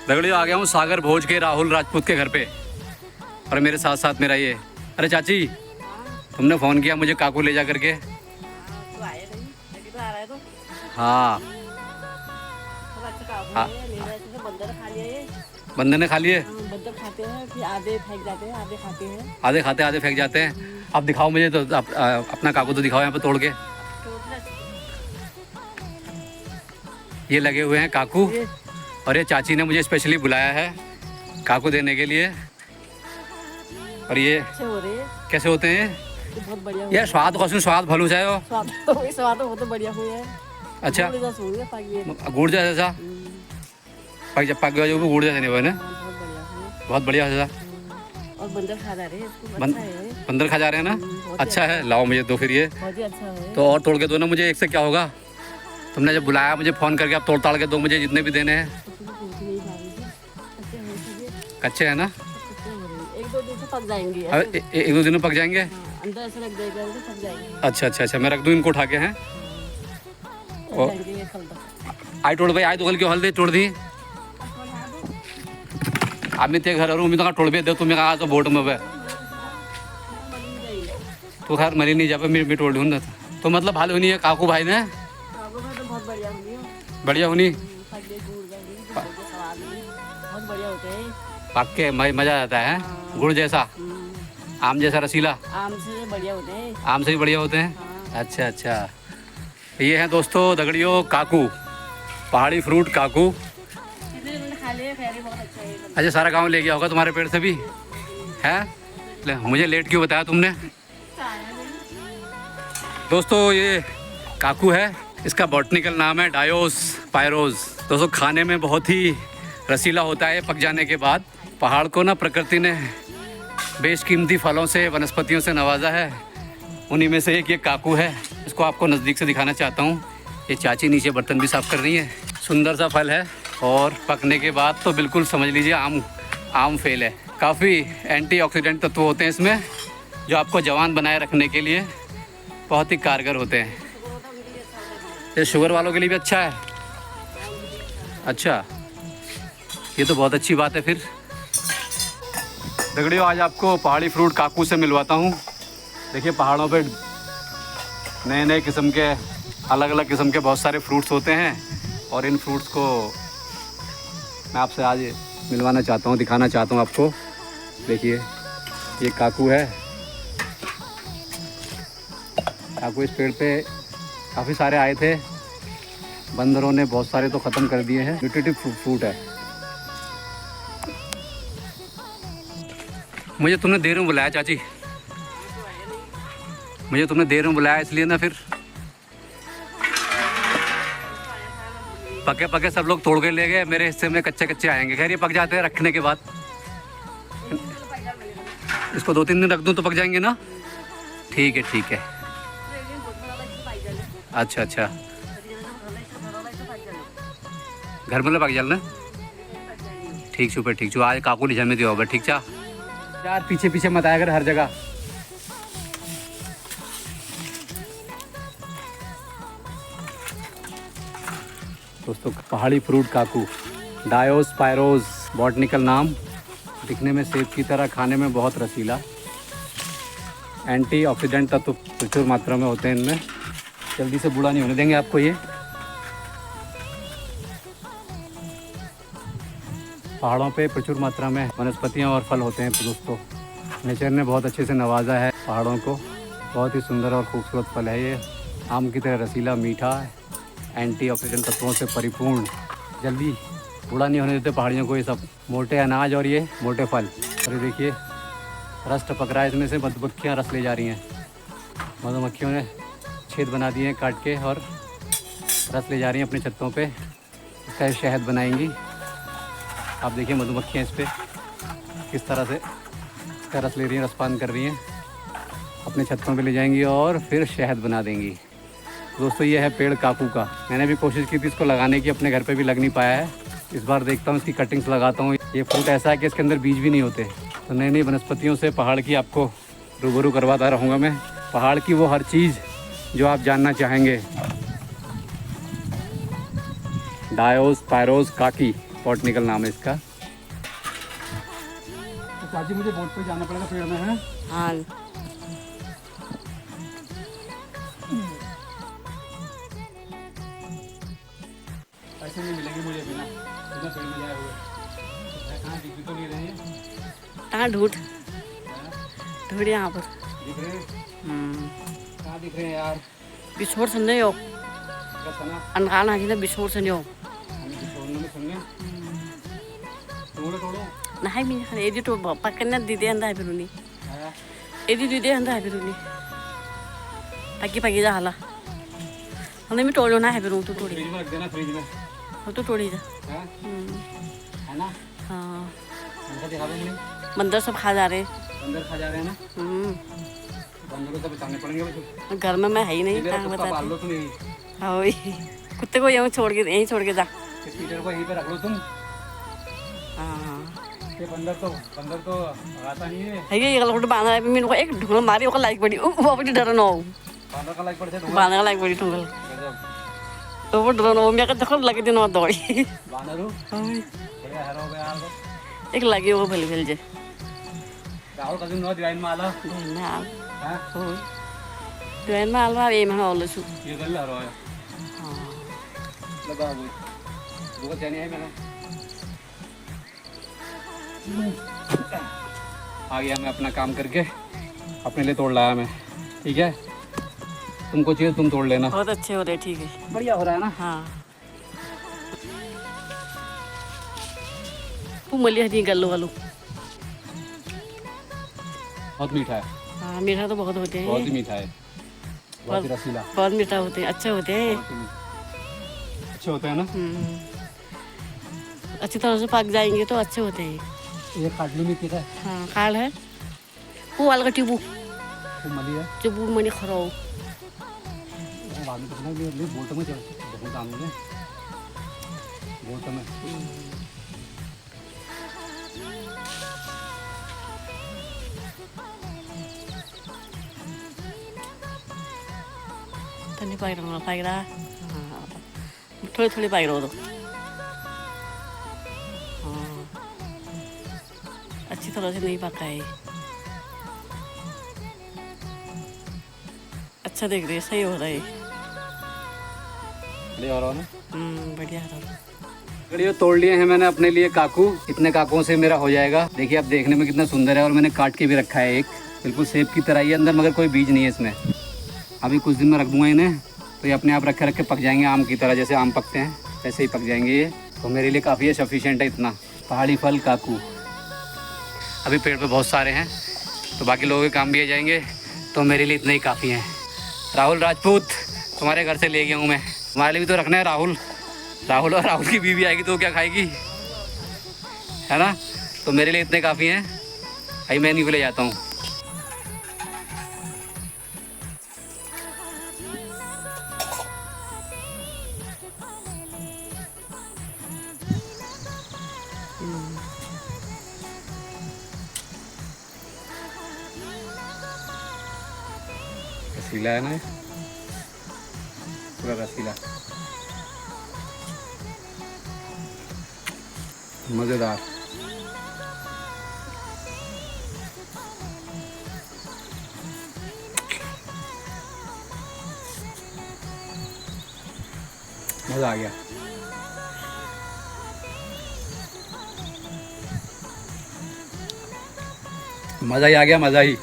दगड़ियों आ गया हूँ सागर भोज के राहुल राजपूत के घर पे और मेरे साथ साथ मेरा ये। अरे चाची, तुमने फ़ोन किया मुझे काकू ले जा करके। तो आए नहीं, तो आ रहा है तो हाँ अच्छा काबू हाँ, है, ले रहे थे बंदर खा लिए ये। बंदर ने खा लिए। बंदर खाते हैं फिर आधे फेंक जाते हैं, आधे खाते हैं। आधे खाते आधे फेंक जाते हैं। अब दिखाओ मुझे तो अपना काकू तो दिखाओ यहाँ पे तोड़ के। तो ये लगे हुए हैं काकू ये और ये चाची ने मुझे स्पेशली बुलाया है काकू देने के लिए। और ये अच्छे हो रहे हैं, कैसे होते हैं ये बहुत बढ़िया हुए ये? हैं। स्वाद कौन स्वाद भलू जाए हो। स्वाद तो बहुत बढ़िया हुए हैं। अच्छा, गुड़ जैसा हो गया, पक गए। गुड़ जैसा पक गया जो गुड़ जैसा नहीं हुआ ना। बहुत बढ़िया हुए। बहुत बढ़िया जैसा और बंदर खा जा रहे हैं इसको, बन- अच्छा है। बंदर खा जा रहे हैं ना। बहुत ही अच्छा है, लाओ मुझे दो फिर ये। बहुत ही अच्छा है। तो और तोड़ के दो ना मुझे, एक से क्या होगा। तुमने जब बुलाया मुझे फ़ोन करके, अब तोड़ ताड़ के दो मुझे जितने भी देने हैं। तो तुम्हें भूख नहीं खा रही थी। अच्छे हैं सभी, कच्चे हैं ना। अच्छे हो रहे हैं। एक दो दिन से पक जाएंगे अब ऐसे। एक दो दिन में पक जाएंगे। हाँ, अंदर ऐसे लग जाएगा तो पक जाएंगे। अच्छा अच्छा अच्छा, मैं रख दूँ इनको उठा के हैं। पक और जाएंगे ये कल तक। आई तोड़ भाई आई तो कल क्यों हल दे तोड़ दी। आम्ही ते घर मी तुका तोड़ भी दे तुम्ही का बोट में बे तो खैर मरी नहीं जा मैं तोड़ दूँ ना। तो मतलब हाल होनी है काकू भाई ने। बहुत बढ़िया होगी हो। बढ़िया होनी पकड़े गुड़ गए, गुड़ के स्वाद भी बहुत बढ़िया होते हैं। पक के मज़ा आ जाता है। गुड़ जैसा, आम जैसा रसीला। आम से बढ़िया होते हैं। आम से भी बढ़िया होते हैं। अच्छा अच्छा, ये हैं दोस्तों दगड़ियों काकू, पहाड़ी फ्रूट काकू। कितने उन्होंने खा लिए, खैर बहुत अच्छा है। अच्छा, सारा गांव ले गया होगा तुम्हारे पेड़ से भी है। ले, मुझे लेट क्यों बताया तुमने। दोस्तों ये काकू है, इसका बॉटनिकल नाम है डायोस पायरोज। दोस्तों खाने में बहुत ही रसीला होता है पक जाने के बाद। पहाड़ को ना प्रकृति ने बेशकीमती फलों से वनस्पतियों से नवाजा है, उन्हीं में से एक ये काकू है। इसको आपको नज़दीक से दिखाना चाहता हूँ। ये चाची नीचे बर्तन भी साफ़ कर रही है। सुंदर सा फल है और पकने के बाद तो बिल्कुल समझ लीजिए आम फेल है। काफ़ी एंटीऑक्सीडेंट तत्व होते हैं इसमें जो आपको जवान बनाए रखने के लिए बहुत ही कारगर होते हैं। ये शुगर वालों के लिए भी अच्छा है। अच्छा, ये तो बहुत अच्छी बात है फिर। दगड़ियों आज आपको पहाड़ी फ्रूट काकू से मिलवाता हूँ। देखिए पहाड़ों पे नए नए किस्म के, अलग अलग किस्म के बहुत सारे फ्रूट्स होते हैं और इन फ्रूट्स को मैं आपसे आज मिलवाना चाहता हूँ, दिखाना चाहता हूँ आपको। देखिए ये काकू है। काकू इस पेड़ पे काफ़ी सारे आए थे, बंदरों ने बहुत सारे तो ख़त्म कर दिए हैं। न्यूट्रिटिव फ्रूट है। मुझे तुमने देर में बुलाया चाची, मुझे तुमने देर में बुलाया इसलिए ना फिर पके पके सब लोग तोड़ के ले गए, मेरे हिस्से में कच्चे कच्चे आएंगे। खैर ये पक जाते हैं रखने के बाद। इसको 2-3 दिन रख दूं तो पक जाएंगे ना। ठीक है ठीक है। अच्छा अच्छा, घर में पक जाल ना। ठीक छुपे ठीक छू, आज काकू निशा में दिया ठीक चा यार। पीछे पीछे मत आया कर हर जगह। दोस्तों पहाड़ी फ्रूट काकू, डायोस पायरोज बॉटनिकल नाम। दिखने में सेब की तरह, खाने में बहुत रसीला। एंटीऑक्सीडेंट तत्व प्रचुर मात्रा में होते हैं इनमें, जल्दी से बूढ़ा नहीं होने देंगे आपको ये। पहाड़ों पे प्रचुर मात्रा में वनस्पतियाँ और फल होते हैं। तो दोस्तों नेचर ने बहुत अच्छे से नवाजा है पहाड़ों को। बहुत ही सुंदर और खूबसूरत फल है ये, आम की तरह रसीला, मीठा, एंटीऑक्सीडेंट तत्वों से परिपूर्ण। जल्दी बूढ़ा नहीं होने देते पहाड़ियों को ये सब। मोटे अनाज और ये मोटे फल। और ये देखिए रस टपक रहा है इसमें से, मधुमक्खियाँ रस ले जा रही हैं। मधुमक्खियों ने छेद बना दिए हैं काट के और रस ले जा रही हैं अपनी छत्तों पे। इसका शहद बनाएंगी। आप देखिए मधुमक्खियाँ इस पर किस तरह से इसका रस ले रही हैं, रसपान कर रही हैं। अपने छत्तों पे ले जाएंगी और फिर शहद बना देंगी। दोस्तों ये है पेड़ काकू का। मैंने भी कोशिश की थी इसको लगाने की, अपने घर पे भी लग नहीं पाया है। इस बार देखता हूँ इसकी कटिंग्स लगाता हूँ। ये फ्रूट ऐसा है कि इसके अंदर बीज भी नहीं होते। तो नई नई वनस्पतियों से पहाड़ की आपको रूबरू करवाता रहूँगा मैं। पहाड़ की वो हर चीज़ जो आप जानना चाहेंगे। डायोस पायरोज काकी बॉटनिकल नाम है इसका। तो चाची मुझे बोट पे जाना पड़ेगा पेड़ में, है? हाँ ऐसे नहीं मिलेंगे मुझे बिना पेड़ में जाए हुए। कहाँ दिख भी तो नहीं रहे हैं। कहाँ ढूंढ यहाँ पर दिख रहे हैं? कहाँ दिख रहे हैं यार? बिछोड़ से नहीं हो बस है ना, अनकान आगे ना बिछोड़ से नहीं हो हमें तो छोड़ने में सुनने तोड़ो नहीं मिल एदी तो पकड़ना दीदे अंदा है फिर उन्हीं है। एदी दीदे अंदा है फिर उन्हीं पकी पकी जा हाला हमने भी तोड़ो ना है फिर तू तोड़ी फ्रिज में रख देना, फ्रिज में हो तो तोड़ी जा है ना। हाँ उनका दिखा दो मुझे। बंदर सब खा जा रहे बंदर खा जा रहे हैं ना। बंदरों से बचाने पड़ेंगे मुझे। घर में मैं है ही नहीं मेरा कहाँ कुत्ता पाल बताती लो तुम यही। हाँ वही कुत्ते को यहीं छोड़ के जा इस पीटर को यहीं पे रख लो तुम। हाँ ये बंदर तो आता नहीं है। ये गलत बांधा है मैंने को एक ढूंढ मारी ओका लाइक पड़ी वो भी डर ना हो बांदर का लाइक पड़े थे। बांधा लाइक पड़ी ठुंगल गजब। तो वो डर ना हो मैं देखो लगे दिन और दौड़ी बांदर हो बढ़िया हैरान हो गया यार तो। एक लगी वो भले भले जे राहुल कजिन नो डिवाइन में आला मैं आल हां हो ट्रेन में आलवा ये मैं ऑल सु ये गल हरो है। हां लगा वो जाने है मैंने आ गया मैं अपना काम करके अपने लिए तोड़ लाया मैं। ठीक है, तुमको चाहिए तुम तोड़ लेना। बहुत अच्छे हो रहे ठीक है बढ़िया हो रहा है ना। हाँ तू मली हरी गल्लो वालो बहुत मीठा है। हाँ मीठा तो बहुत होते बहुत ही हैं मीठा है, बहुत ही रसीला। बहुत मीठा होते हैं अच्छे होते हैं अच्छे होते हैं ना। अच्छी तरह से पक जाएंगे तो अच्छे होते हैं। ये खाटली में कितना है? हाँ काल है वो वाला का टिबू वो मली है टिबू मनी खरो वो बाद में कितना ले बोलते में बहुत आम है बोलते में। तनी पाई रहा हाँ थोड़ी थोड़ी पाई रहो तो हाँ अच्छी तरह से नहीं पका है अच्छा देख रहे सही हो रहा है बढ़िया हो रहा है ना। बढ़िया हो रहा ये तोड़ लिए हैं मैंने अपने लिए काकू। इतने काकुओं से मेरा हो जाएगा। देखिए आप देखने में कितना सुंदर है और मैंने काट के भी रखा है। एक बिल्कुल सेब की तरह ही अंदर मगर कोई बीज नहीं है इसमें। अभी कुछ दिन में रख दूंगा इन्हें तो ये अपने आप रखे रखे पक जाएंगे आम की तरह। जैसे आम पकते हैं वैसे ही पक जाएंगे ये। तो मेरे लिए काफ़ी है, सफिशिएंट है इतना। पहाड़ी फल काकू अभी पेड़ पे बहुत सारे हैं तो बाकी लोगों के काम भी आ जाएंगे तो मेरे लिए इतने ही काफ़ी हैं। राहुल राजपूत तुम्हारे घर से ले गया हूँ मैं, तुम्हारे लिए भी तो रखना है। राहुल और राहुल की बीवी आएगी तो क्या खाएगी, है ना। तो मेरे लिए इतने काफ़ी हैं भाई, मैं नहीं को ले जाता हूँ। रसीला है ना, पूरा रसीला मज़ेदार। मज़ा आ गया। मज़ा ही आ गया, मज़ा ही।